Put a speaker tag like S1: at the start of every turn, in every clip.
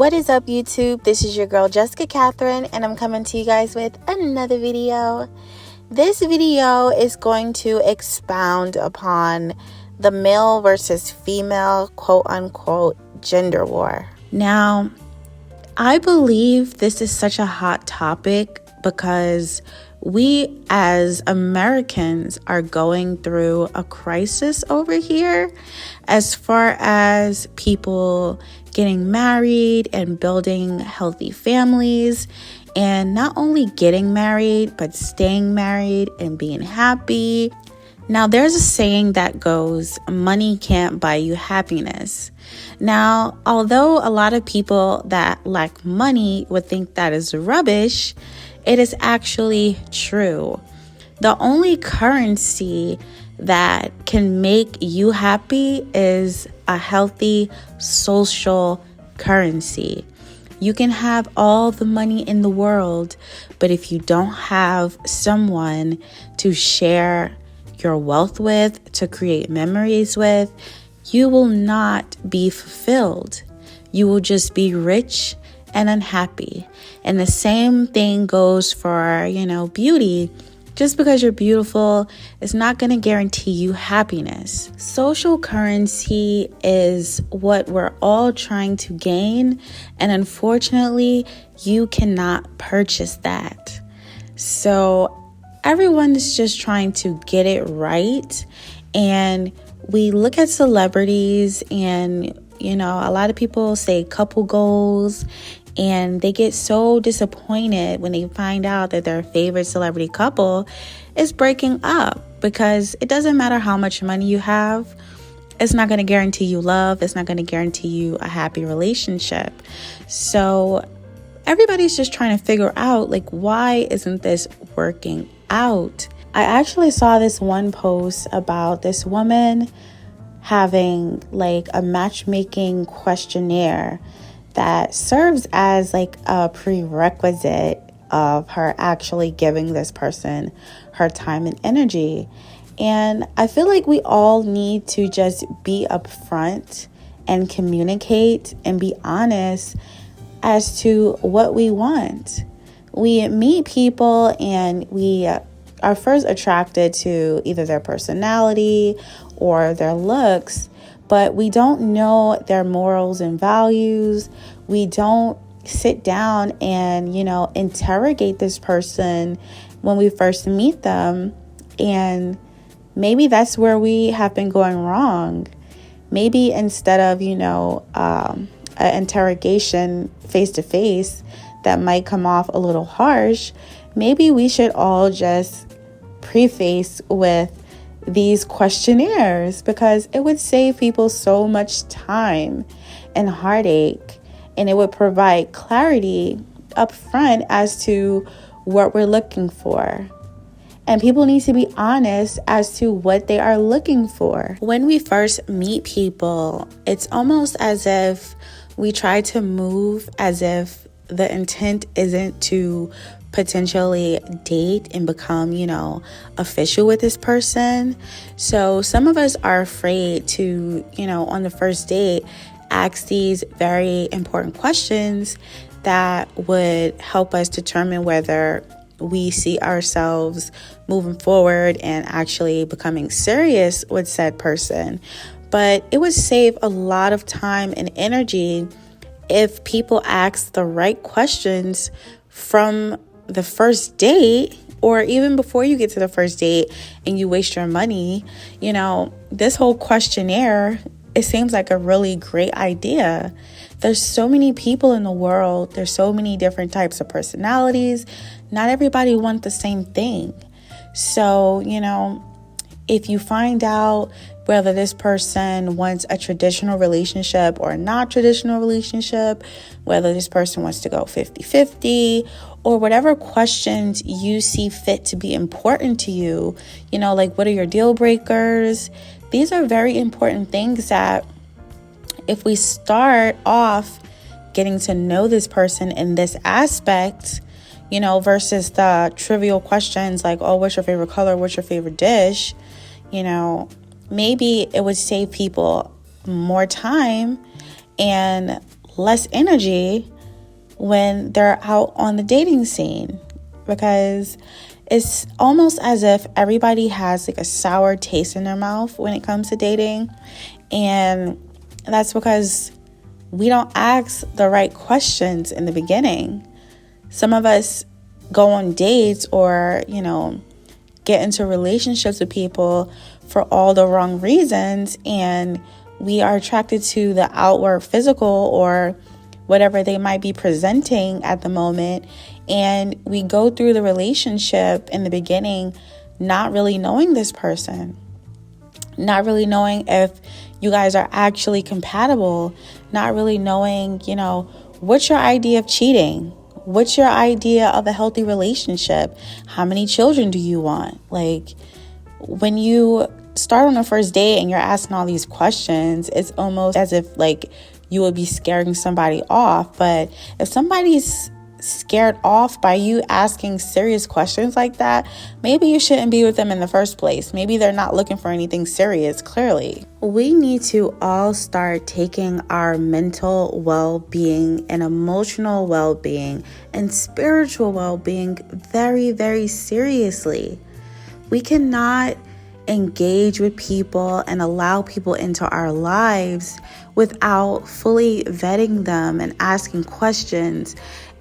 S1: What is up, YouTube? This is your girl Jessica Catherine, and I'm coming to you guys with another video. This video is going to expound upon the male versus female quote-unquote gender war. Now, I believe this is such a hot topic because we as Americans are going through a crisis over here as far as people getting married and building healthy families, and not only getting married but staying married and being happy. Now, there's a saying that goes, money can't buy you happiness. Now, although a lot of people that lack money would think that is rubbish, it is actually true. The only currency that can make you happy is a healthy social currency. You can have all the money in the world, but if you don't have someone to share your wealth with, to create memories with, you will not be fulfilled. You will just be rich and unhappy. And the same thing goes for, beauty. Just because you're beautiful is not going to guarantee you happiness. Social currency is what we're all trying to gain, and unfortunately, you cannot purchase that. So everyone is just trying to get it right, and we look at celebrities and, a lot of people say couple goals, and they get so disappointed when they find out that their favorite celebrity couple is breaking up, because it doesn't matter how much money you have. It's not going to guarantee you love. It's not going to guarantee you a happy relationship. So everybody's just trying to figure out, why isn't this working out? I actually saw this one post about this woman having a matchmaking questionnaire that serves as a prerequisite of her actually giving this person her time and energy. And I feel like we all need to just be upfront and communicate and be honest as to what we want. We meet people and we are first attracted to either their personality or their looks, but we don't know their morals and values. We don't sit down and, interrogate this person when we first meet them. And maybe that's where we have been going wrong. Maybe instead of, an interrogation face to face that might come off a little harsh, maybe we should all just preface with these questionnaires, because it would save people so much time and heartache, and it would provide clarity up front as to what we're looking for. And people need to be honest as to what they are looking for. When we first meet people, it's almost as if we try to move as if the intent isn't to potentially date and become, official with this person. So some of us are afraid to, on the first date, ask these very important questions that would help us determine whether we see ourselves moving forward and actually becoming serious with said person. But it would save a lot of time and energy if people ask the right questions from the first date, or even before you get to the first date and you waste your money. This whole questionnaire, it seems like a really great idea. There's so many people in the world. There's so many different types of personalities. Not everybody wants the same thing. So, if you find out whether this person wants a traditional relationship or a not traditional relationship, whether this person wants to go 50-50, or whatever questions you see fit to be important to you, what are your deal breakers? These are very important things that if we start off getting to know this person in this aspect, versus the trivial questions like, oh, what's your favorite color? What's your favorite dish? Maybe it would save people more time and less energy when they're out on the dating scene, because it's almost as if everybody has like a sour taste in their mouth when it comes to dating. And that's because we don't ask the right questions in the beginning. Some of us go on dates or, get into relationships with people for all the wrong reasons, and we are attracted to the outward physical or whatever they might be presenting at the moment, and we go through the relationship in the beginning not really knowing this person, not really knowing if you guys are actually compatible, not really knowing, what's your idea of cheating? What's your idea of a healthy relationship? How many children do you want? Like, when you start on a first date and you're asking all these questions, it's almost as if like you would be scaring somebody off. But if somebody's scared off by you asking serious questions like that, maybe you shouldn't be with them in the first place. Maybe they're not looking for anything serious, clearly. We need to all start taking our mental well-being and emotional well-being and spiritual well-being very, very seriously. We cannot engage with people and allow people into our lives without fully vetting them and asking questions.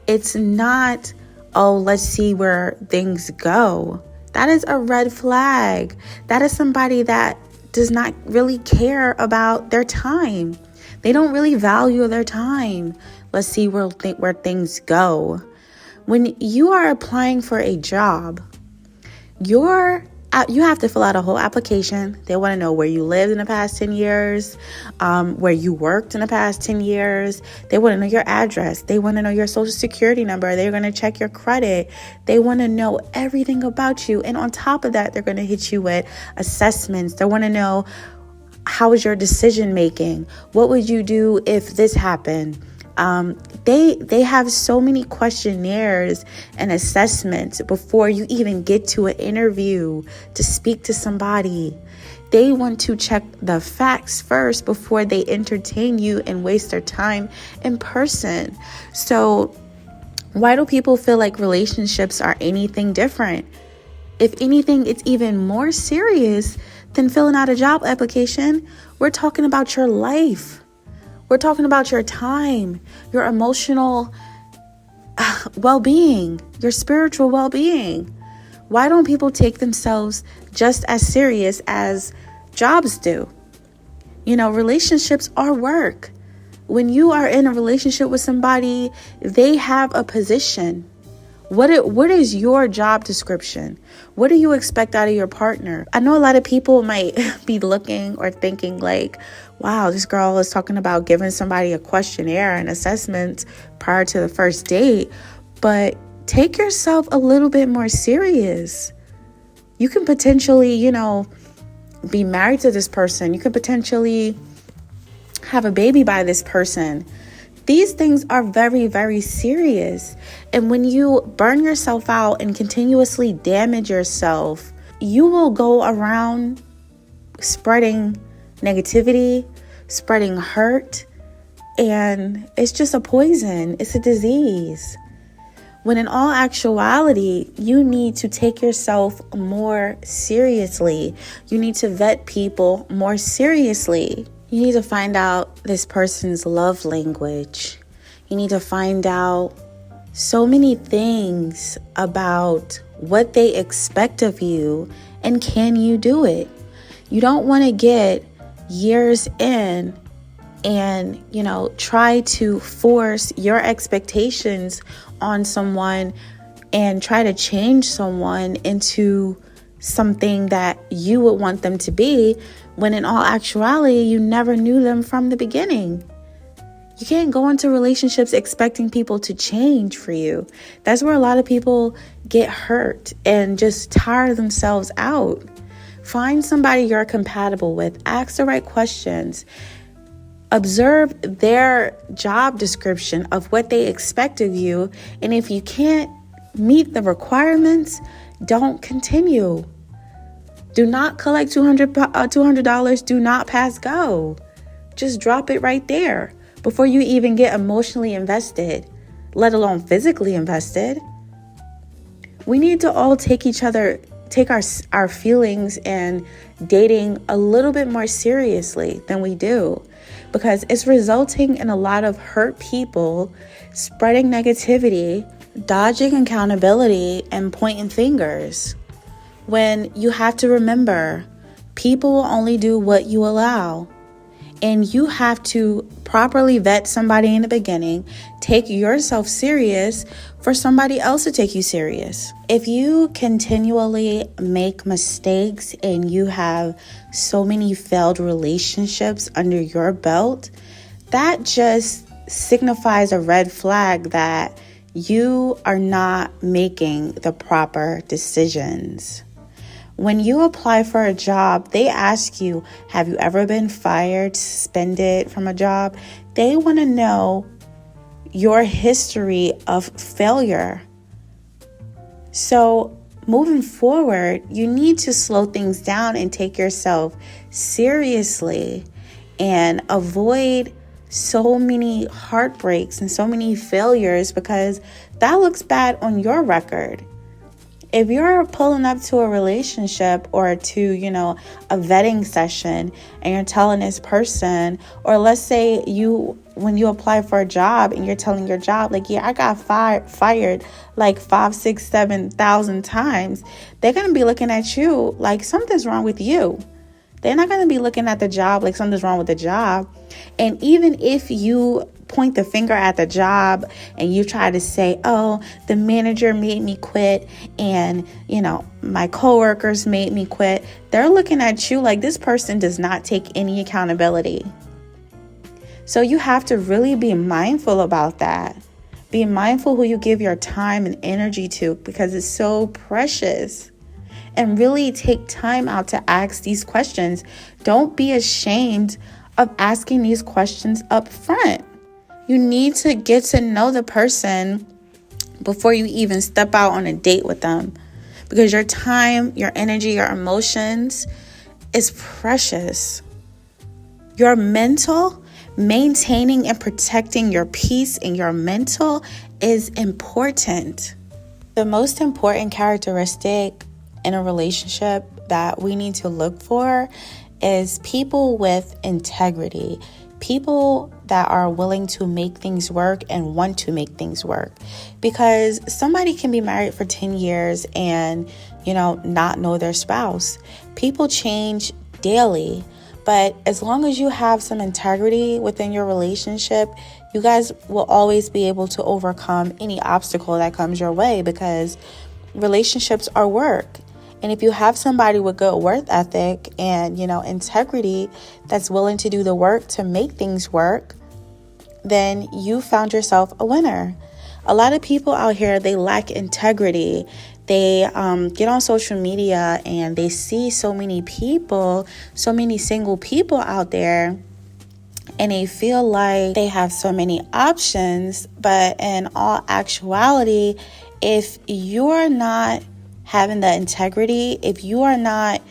S1: It's not, let's see where things go. That is a red flag. That is somebody that does not really care about their time. They don't really value their time. Let's see where things go. When you are applying for a job, you have to fill out a whole application. They want to know where you lived in the past 10 years, where you worked in the past 10 years. They want to know your address. They want to know your social security number. They're going to check your credit. They want to know everything about you. And on top of that, they're going to hit you with assessments. They want to know, how is your decision making? What would you do if this happened? They have so many questionnaires and assessments before you even get to an interview to speak to somebody. They want to check the facts first before they entertain you and waste their time in person. So why do people feel like relationships are anything different? If anything, it's even more serious than filling out a job application. We're talking about your life. We're talking about your time, your emotional well-being, your spiritual well-being. Why don't people take themselves just as serious as jobs do? Relationships are work. When you are in a relationship with somebody, they have a position. What is your job description? What do you expect out of your partner? I know a lot of people might be looking or thinking like, wow, this girl is talking about giving somebody a questionnaire and assessments prior to the first date. But take yourself a little bit more serious. You can potentially, be married to this person. You could potentially have a baby by this person. These things are very, very serious. And when you burn yourself out and continuously damage yourself, you will go around spreading negativity, spreading hurt, and it's just a poison. It's a disease. When in all actuality, you need to take yourself more seriously. You need to vet people more seriously. You need to find out this person's love language. You need to find out so many things about what they expect of you and can you do it. You don't want to get years in and, try to force your expectations on someone and try to change someone into something that you would want them to be, when in all actuality, you never knew them from the beginning. You can't go into relationships expecting people to change for you. That's where a lot of people get hurt and just tire themselves out. Find somebody you're compatible with. Ask the right questions. Observe their job description of what they expect of you. And if you can't meet the requirements, don't continue. Do not collect $200. Do not pass go. Just drop it right there. before you even get emotionally invested, let alone physically invested. We need to all take our feelings and dating a little bit more seriously than we do, because it's resulting in a lot of hurt people spreading negativity, dodging accountability, and pointing fingers. When you have to remember, people will only do what you allow. And you have to properly vet somebody in the beginning, take yourself serious for somebody else to take you serious. If you continually make mistakes and you have so many failed relationships under your belt, that just signifies a red flag that you are not making the proper decisions. When you apply for a job, they ask you, have you ever been fired, suspended from a job? They want to know your history of failure. So moving forward, you need to slow things down and take yourself seriously and avoid so many heartbreaks and so many failures, because that looks bad on your record. If you're pulling up to a relationship or to, a vetting session and you're telling this person, or let's say when you apply for a job and you're telling your job, like, yeah, I got fired like 5, 6, 7,000 times, they're going to be looking at you like something's wrong with you. They're not going to be looking at the job like something's wrong with the job. And even if you point the finger at the job and you try to say, oh, the manager made me quit and, my coworkers made me quit, they're looking at you like this person does not take any accountability. So you have to really be mindful about that. Be mindful who you give your time and energy to, because it's so precious. And really take time out to ask these questions. Don't be ashamed of asking these questions up front. You need to get to know the person before you even step out on a date with them, because your time, your energy, your emotions is precious. Your mental, maintaining and protecting your peace and your mental is important. The most important characteristic in a relationship that we need to look for is people with integrity, people that are willing to make things work and want to make things work. Because somebody can be married for 10 years and, not know their spouse. People change daily, but as long as you have some integrity within your relationship, you guys will always be able to overcome any obstacle that comes your way, because relationships are work. And if you have somebody with good work ethic and, integrity that's willing to do the work to make things work, then you found yourself a winner. A lot of people out here, they lack integrity. They get on social media and they see so many people, so many single people out there, and they feel like they have so many options. But in all actuality, if you're not having the integrity, if you are not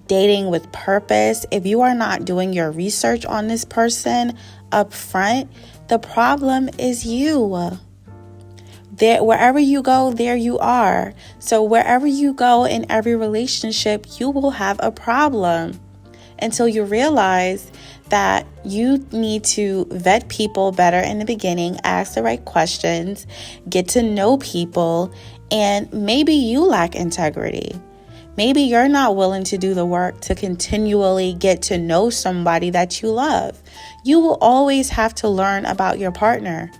S1: dating with purpose, if you are not doing your research on this person up front, the problem is you. There, wherever you go, there you are. So wherever you go in every relationship, you will have a problem until you realize that you need to vet people better in the beginning, ask the right questions, get to know people. And maybe you lack integrity. Maybe you're not willing to do the work to continually get to know somebody that you love. You will always have to learn about your partner.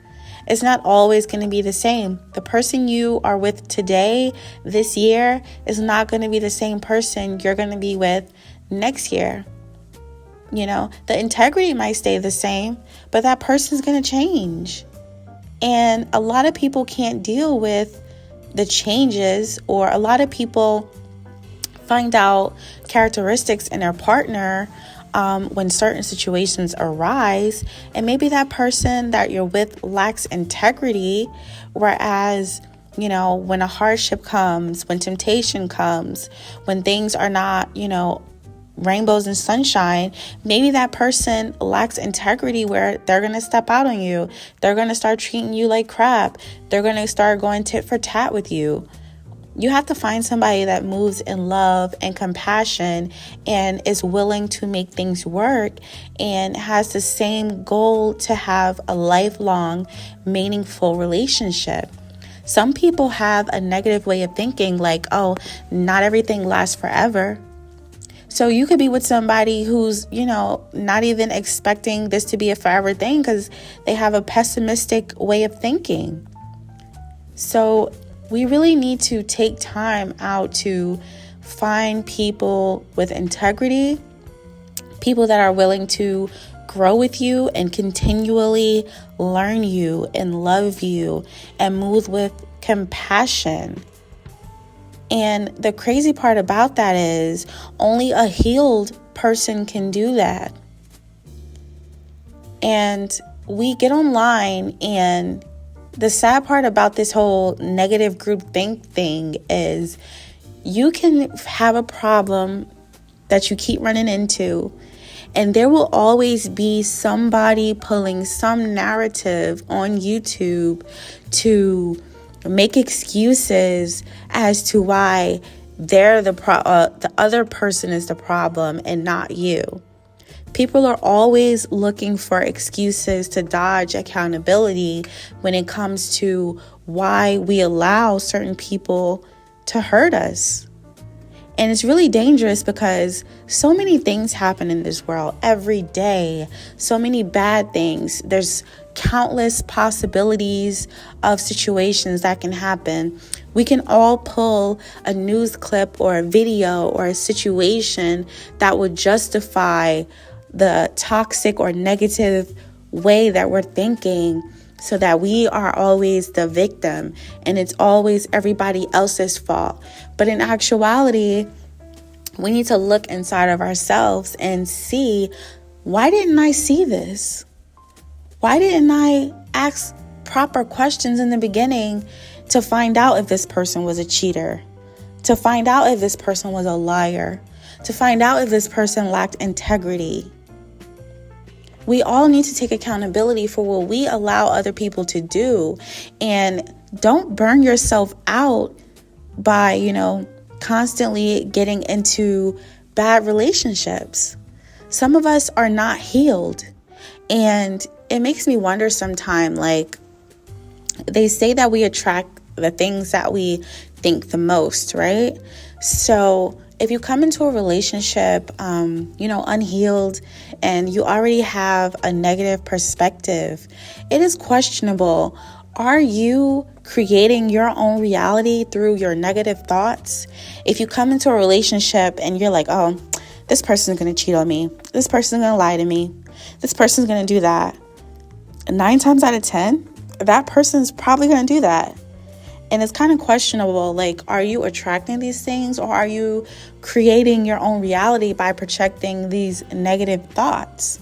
S1: It's not always going to be the same. The person you are with today, this year, is not going to be the same person you're going to be with next year. The integrity might stay the same, but that person's going to change. And a lot of people can't deal with the changes, or a lot of people find out characteristics in their partner when certain situations arise, and maybe that person that you're with lacks integrity, whereas when a hardship comes, when temptation comes, when things are not rainbows and sunshine, maybe that person lacks integrity where they're going to step out on you. They're going to start treating you like crap. They're going to start going tit for tat with you. You have to find somebody that moves in love and compassion and is willing to make things work and has the same goal to have a lifelong, meaningful relationship. Some people have a negative way of thinking, like, oh, not everything lasts forever. So you could be with somebody who's, not even expecting this to be a forever thing because they have a pessimistic way of thinking. So we really need to take time out to find people with integrity, people that are willing to grow with you and continually learn you and love you and move with compassion. And the crazy part about that is only a healed person can do that. And we get online, and the sad part about this whole negative groupthink thing is you can have a problem that you keep running into, and there will always be somebody pulling some narrative on YouTube to make excuses as to why they're the other person is the problem and not you. People are always looking for excuses to dodge accountability when it comes to why we allow certain people to hurt us. And it's really dangerous because so many things happen in this world every day. So many bad things. There's countless possibilities of situations that can happen. We can all pull a news clip or a video or a situation that would justify the toxic or negative way that we're thinking, so that we are always the victim and it's always everybody else's fault. But in actuality, we need to look inside of ourselves and see, why didn't I see this? Why didn't I ask proper questions in the beginning to find out if this person was a cheater, to find out if this person was a liar, to find out if this person lacked integrity? We all need to take accountability for what we allow other people to do. And don't burn yourself out by, constantly getting into bad relationships. Some of us are not healed. And it makes me wonder sometimes, like, they say that we attract the things that we think the most, right? So if you come into a relationship, unhealed, and you already have a negative perspective, it is questionable. Are you creating your own reality through your negative thoughts? If you come into a relationship and you're like, oh, this person's going to cheat on me, this person's going to lie to me, this person's going to do that, 9 times out of 10, that person's probably going to do that. And it's kind of questionable, like, are you attracting these things, or are you creating your own reality by projecting these negative thoughts?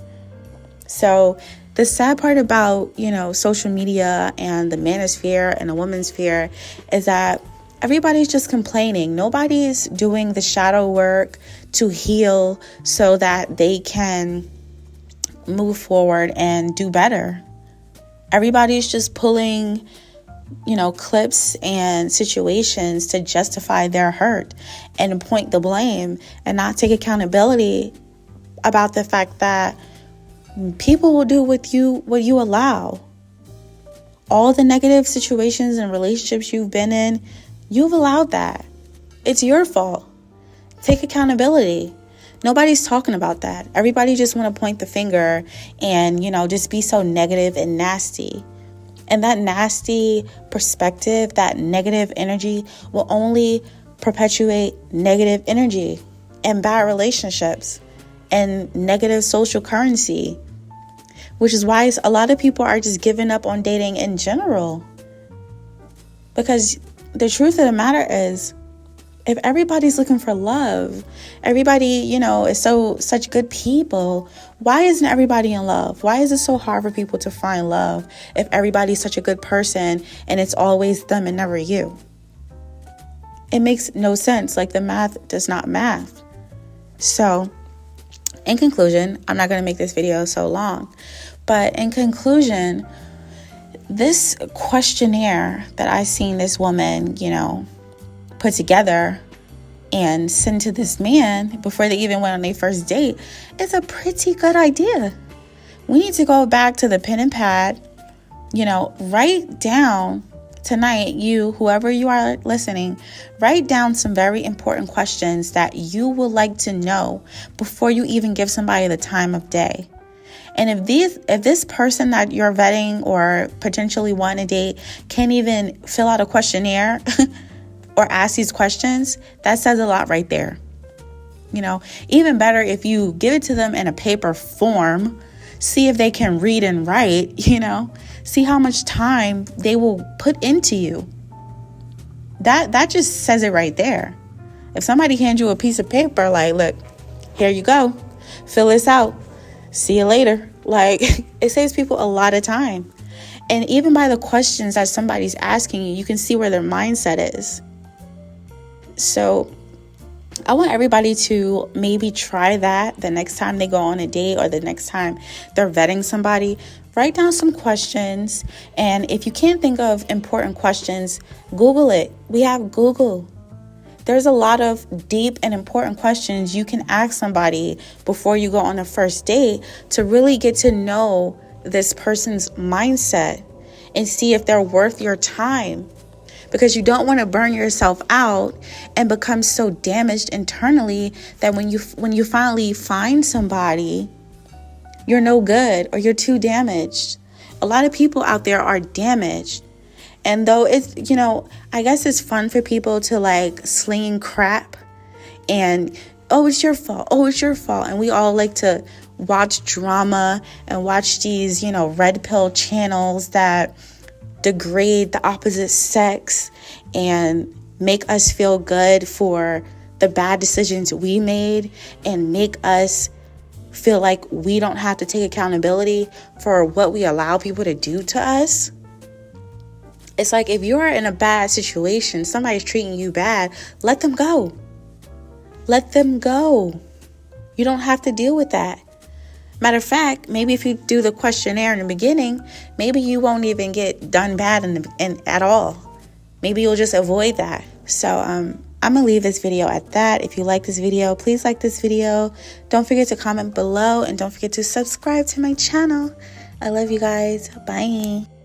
S1: So the sad part about, social media and the manosphere and the woman's sphere is that everybody's just complaining. Nobody's doing the shadow work to heal so that they can move forward and do better. Everybody's just pulling clips and situations to justify their hurt and point the blame and not take accountability about the fact that people will do with you what you allow. All the negative situations and relationships you've been in, you've allowed that. It's your fault. Take accountability. Nobody's talking about that. Everybody just want to point the finger and, just be so negative and nasty. And that nasty perspective, that negative energy will only perpetuate negative energy and bad relationships and negative social currency, which is why a lot of people are just giving up on dating in general. Because the truth of the matter is, if everybody's looking for love, everybody, is such good people, why isn't everybody in love? Why is it so hard for people to find love if everybody's such a good person and it's always them and never you? It makes no sense. Like, the math does not math. So in conclusion, I'm not going to make this video so long, but in conclusion, this questionnaire that I seen this woman, put together and send to this man before they even went on their first date is a pretty good idea. We need to go back to the pen and pad, write down tonight, whoever you are listening, write down some very important questions that you would like to know before you even give somebody the time of day. And if this person that you're vetting or potentially want to date can't even fill out a questionnaire or ask these questions, that says a lot right there. Even better if you give it to them in a paper form, see if they can read and write, see how much time they will put into you. That just says it right there. If somebody hands you a piece of paper, like, look, here you go, fill this out, see you later. Like, it saves people a lot of time. And even by the questions that somebody's asking you, you can see where their mindset is. So I want everybody to maybe try that the next time they go on a date or the next time they're vetting somebody. Write down some questions. And if you can't think of important questions, Google it. We have Google. There's a lot of deep and important questions you can ask somebody before you go on a first date to really get to know this person's mindset and see if they're worth your time. Because you don't want to burn yourself out and become so damaged internally that when you finally find somebody, you're no good or you're too damaged. A lot of people out there are damaged. And though it's, I guess it's fun for people to like sling crap and, oh, it's your fault. Oh, it's your fault. And we all like to watch drama and watch these, red pill channels that degrade the opposite sex and make us feel good for the bad decisions we made and make us feel like we don't have to take accountability for what we allow people to do to us. It's like if you're in a bad situation, somebody's treating you bad, let them go. Let them go. You don't have to deal with that. Matter of fact, maybe if you do the questionnaire in the beginning, maybe you won't even get done bad at all. Maybe you'll just avoid that. So I'm going to leave this video at that. If you like this video, please like this video. Don't forget to comment below and don't forget to subscribe to my channel. I love you guys. Bye.